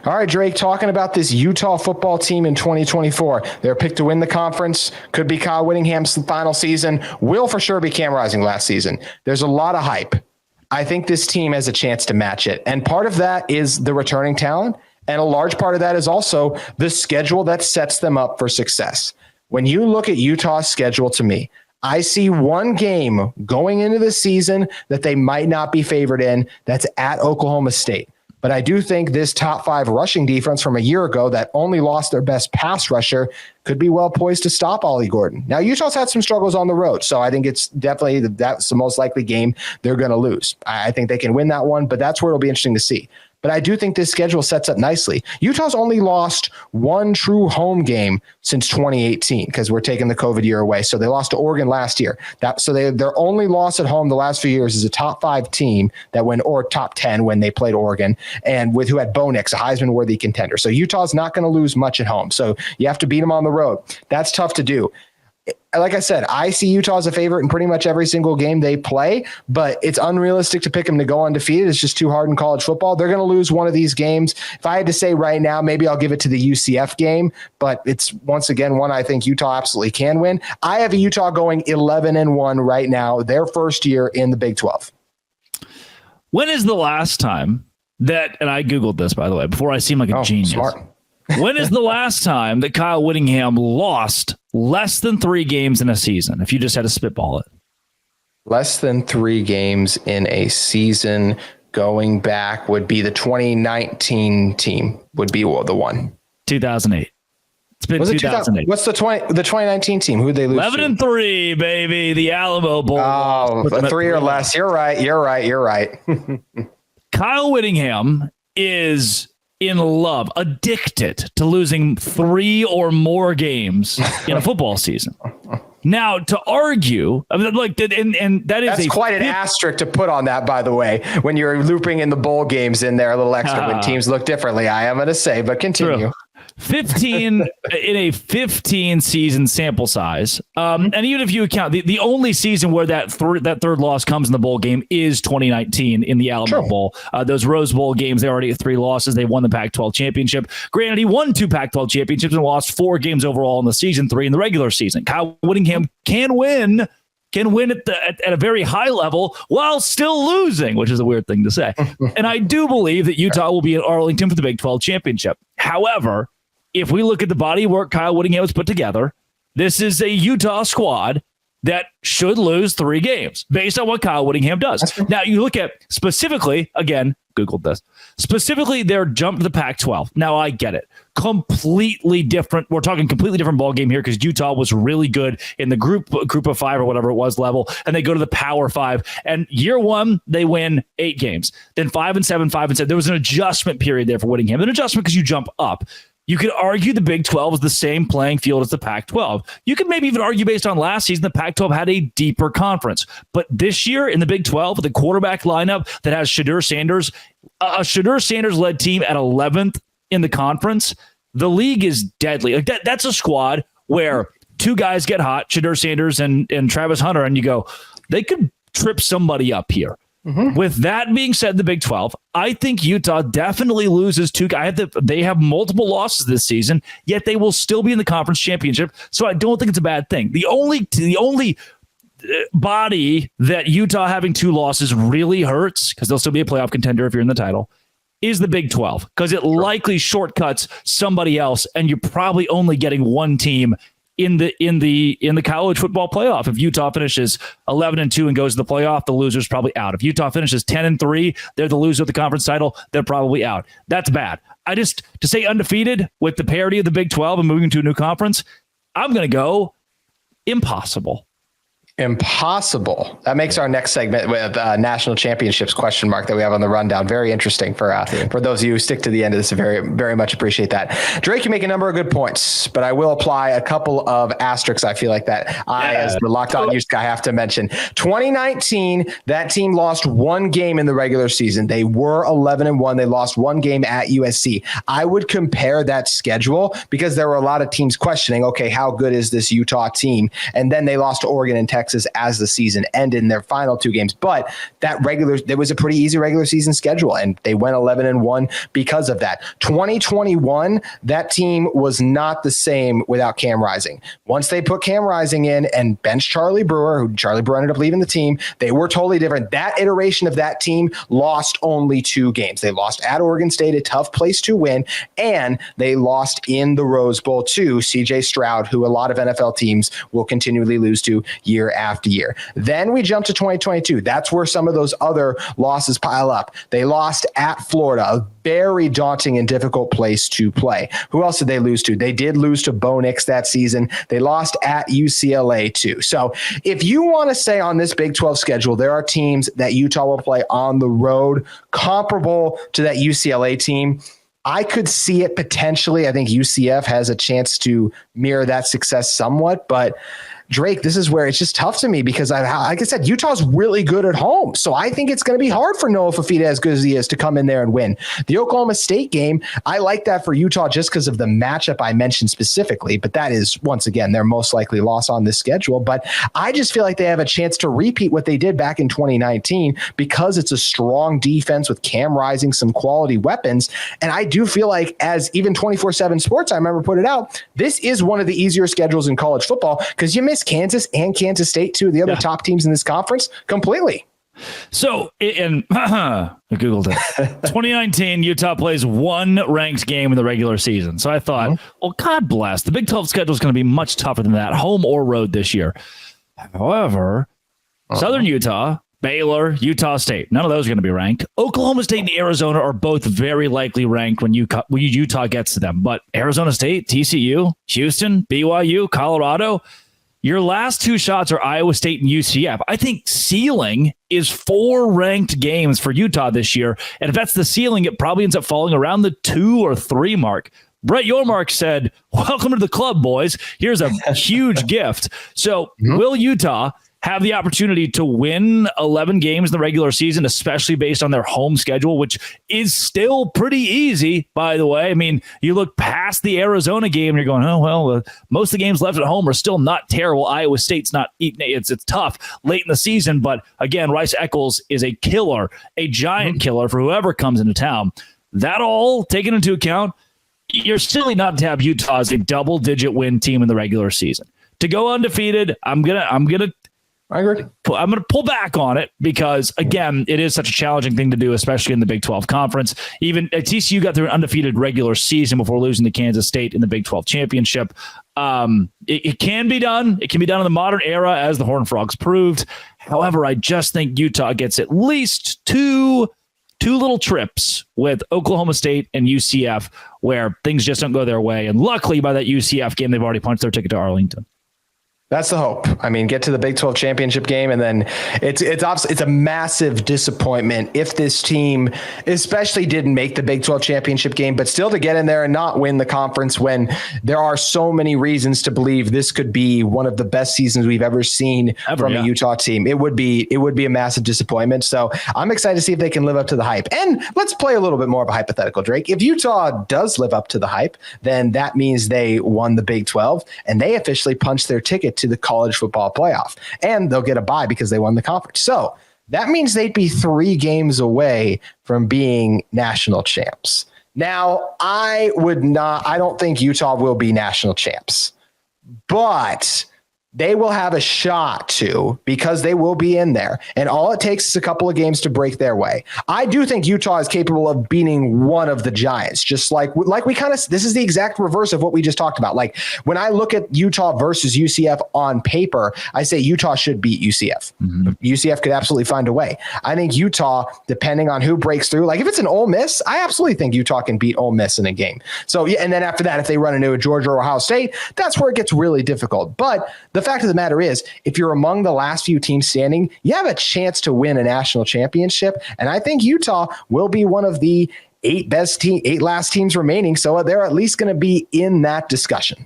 All right, Drake, talking about this Utah football team in 2024. They're picked to win the conference. Could be Kyle Whittingham's final season. Will for sure be Cam Rising last season. There's a lot of hype. I think this team has a chance to match it. And part of that is the returning talent. And a large part of that is also the schedule that sets them up for success. When you look at Utah's schedule, to me, I see one game going into the season that they might not be favored in. That's at Oklahoma State. But I do think this top 5 rushing defense from a year ago that only lost their best pass rusher could be well poised to stop Ollie Gordon. Now, Utah's had some struggles on the road, so I think it's definitely that's the most likely game they're going to lose. I think they can win that one, but that's where it'll be interesting to see. But I do think this schedule sets up nicely. Utah's only lost one true home game since 2018 because we're taking the COVID year away. So they lost to Oregon last year. Their only loss at home the last few years is a top 5 team or top 10 when they played Oregon and who had Bo Nix, a Heisman-worthy contender. So Utah's not going to lose much at home. So you have to beat them on the road. That's tough to do. Like I said, I see Utah as a favorite in pretty much every single game they play, but it's unrealistic to pick them to go undefeated. It's just too hard in college football. They're going to lose one of these games. If I had to say right now, maybe I'll give it to the UCF game, but it's once again one I think Utah absolutely can win. I have a Utah going 11-1 right now, their first year in the Big 12. When is the last time that, and I Googled this, by the way, before I seem like a genius. Smart. When is the last time that Kyle Whittingham lost less than 3 games in a season? If you just had to spitball it. Less than 3 games in a season going back would be the 2019 team would be the one. 2008. It's been 2008. What's the 2019 team? Who did they lose 11-3, baby. The Alamo Bowl. Oh, 3 or less. You're right. Kyle Whittingham is in love, addicted to losing 3 or more games in a football season. Now, to argue, and that's quite an asterisk to put on that, by the way, when you're looping in the bowl games in there a little extra when teams look differently, I am going to say, but continue. True. 15 in a 15 season sample size. And even if you account the only season where that third loss comes in the bowl game is 2019 in the Alamo Bowl. Those Rose Bowl games, they already had 3 losses. They won the Pac-12 championship. Granted, he won 2 Pac-12 championships and lost 4 games overall in the season, 3 in the regular season. Kyle Whittingham can win at a very high level while still losing, which is a weird thing to say. And I do believe that Utah will be at Arlington for the Big 12 championship. However, if we look at the body of work Kyle Whittingham has put together, this is a Utah squad that should lose 3 games based on what Kyle Whittingham does. Now, you look at specifically, again, Googled this, specifically their jump to the Pac-12. Now, I get it. Completely different. We're talking completely different ball game here because Utah was really good in the group of 5 or whatever it was level, and they go to the Power 5. And year 1, they win 8 games. Then 5 and 7, 5 and 7. There was an adjustment period there for Whittingham. An adjustment because you jump up. You could argue the Big 12 is the same playing field as the Pac-12. You could maybe even argue based on last season, the Pac-12 had a deeper conference. But this year in the Big 12, with the quarterback lineup that has Shedeur Sanders, a Shedeur Sanders-led team at 11th in the conference, the league is deadly. That's a squad where 2 guys get hot, Shedeur Sanders and Travis Hunter, and you go, they could trip somebody up here. With that being said, the Big 12, I think Utah definitely loses 2 guys. They have multiple losses this season, yet they will still be in the conference championship. So I don't think it's a bad thing. The only body that Utah having 2 losses really hurts, because they'll still be a playoff contender if you're in the title, is the Big 12, because it likely shortcuts somebody else, and you're probably only getting 1 team in the college football playoff. If Utah finishes 11-2 and goes to the playoff, the loser's probably out. If Utah finishes 10-3, they're the loser of the conference title, they're probably out. That's bad. To say undefeated with the parity of the Big 12 and moving to a new conference, I'm going to go impossible. Impossible. That makes our next segment with national championships question mark that we have on the rundown very interesting for those of you who stick to the end of this. Very, very much appreciate that. Drake, you make a number of good points, but I will apply a couple of asterisks. I feel like that as the Locked On Utes guy, have to mention 2019. That team lost 1 game in the regular season. They were 11-1. They lost 1 game at USC. I would compare that schedule because there were a lot of teams questioning, okay, how good is this Utah team? And then they lost to Oregon and Texas Texas as the season ended in their final 2 games. But there was a pretty easy regular season schedule, and they went 11-1 because of that. 2021, that team was not the same without Cam Rising. Once they put Cam Rising in and benched Charlie Brewer, who Charlie Brewer ended up leaving the team, they were totally different. That iteration of that team lost only 2 games. They lost at Oregon State, a tough place to win, and they lost in the Rose Bowl to CJ Stroud, who a lot of NFL teams will continually lose to year after year. Then we jump to 2022. That's where some of those other losses pile up. They lost at Florida, a very daunting and difficult place to play. Who else did they lose to? They did lose to Bo Nix that season. They lost at UCLA too. So if you want to say on this Big 12 schedule, there are teams that Utah will play on the road comparable to that UCLA team, I could see it potentially. I think UCF has a chance to mirror that success somewhat, but Drake, this is where it's just tough to me because, like I said, Utah's really good at home. So I think it's going to be hard for Noah Fafita, as good as he is, to come in there and win. The Oklahoma State game, I like that for Utah just because of the matchup I mentioned specifically. But that is, once again, their most likely loss on this schedule. But I just feel like they have a chance to repeat what they did back in 2019 because it's a strong defense with Cam Rising, some quality weapons. And I do feel like, as even 24/7 Sports, I remember put it out, this is one of the easier schedules in college football because you miss Kansas and Kansas State, two of the other top teams in this conference, completely. So, I Googled it. 2019, Utah plays 1 ranked game in the regular season. So I thought, well, God bless. The Big 12 schedule is going to be much tougher than that, home or road this year. However, Southern Utah, Baylor, Utah State, none of those are going to be ranked. Oklahoma State and Arizona are both very likely ranked when Utah gets to them. But Arizona State, TCU, Houston, BYU, Colorado, your last 2 shots are Iowa State and UCF. I think ceiling is 4 ranked games for Utah this year. And if that's the ceiling, it probably ends up falling around the 2 or 3 mark. Brett Yormark said, welcome to the club, boys. Here's a huge gift. So will Utah have the opportunity to win 11 games in the regular season, especially based on their home schedule, which is still pretty easy, by the way? I mean, you look past the Arizona game and you're going, oh, well, most of the games left at home are still not terrible. Iowa State's not, it's tough late in the season. But again, Rice Eccles is a killer, a giant killer for whoever comes into town. That all taken into account, you're silly not to have Utah as a double-digit win team in the regular season. To go undefeated, I agree. I'm going to pull back on it because, again, it is such a challenging thing to do, especially in the Big 12 conference. Even TCU got through an undefeated regular season before losing to Kansas State in the Big 12 championship. It can be done. It can be done in the modern era, as the Horned Frogs proved. However, I just think Utah gets at least two little trips with Oklahoma State and UCF where things just don't go their way. And luckily, by that UCF game, they've already punched their ticket to Arlington. That's the hope. I mean, get to the Big 12 championship game, and then it's obviously it's a massive disappointment if this team especially didn't make the Big 12 championship game, but still to get in there and not win the conference when there are so many reasons to believe this could be one of the best seasons we've ever seen from a Utah team. It would be a massive disappointment. So I'm excited to see if they can live up to the hype. And let's play a little bit more of a hypothetical, Drake. If Utah does live up to the hype, then that means they won the Big 12 and they officially punched their ticket to the college football playoff, and they'll get a bye because they won the conference. So that means they'd be 3 games away from being national champs. Now, I don't think Utah will be national champs, but they will have a shot to, because they will be in there. And all it takes is a couple of games to break their way. I do think Utah is capable of beating one of the Giants, just like we kind of, this is the exact reverse of what we just talked about. Like when I look at Utah versus UCF on paper, I say Utah should beat UCF. UCF could absolutely find a way. I think Utah, depending on who breaks through, like if it's an Ole Miss, I absolutely think Utah can beat Ole Miss in a game. So, yeah, and then after that, if they run into a Georgia or Ohio State, that's where it gets really difficult. But the fact of the matter is, if you're among the last few teams standing, you have a chance to win a national championship. And I think Utah will be one of the 8 last teams remaining. So they're at least going to be in that discussion.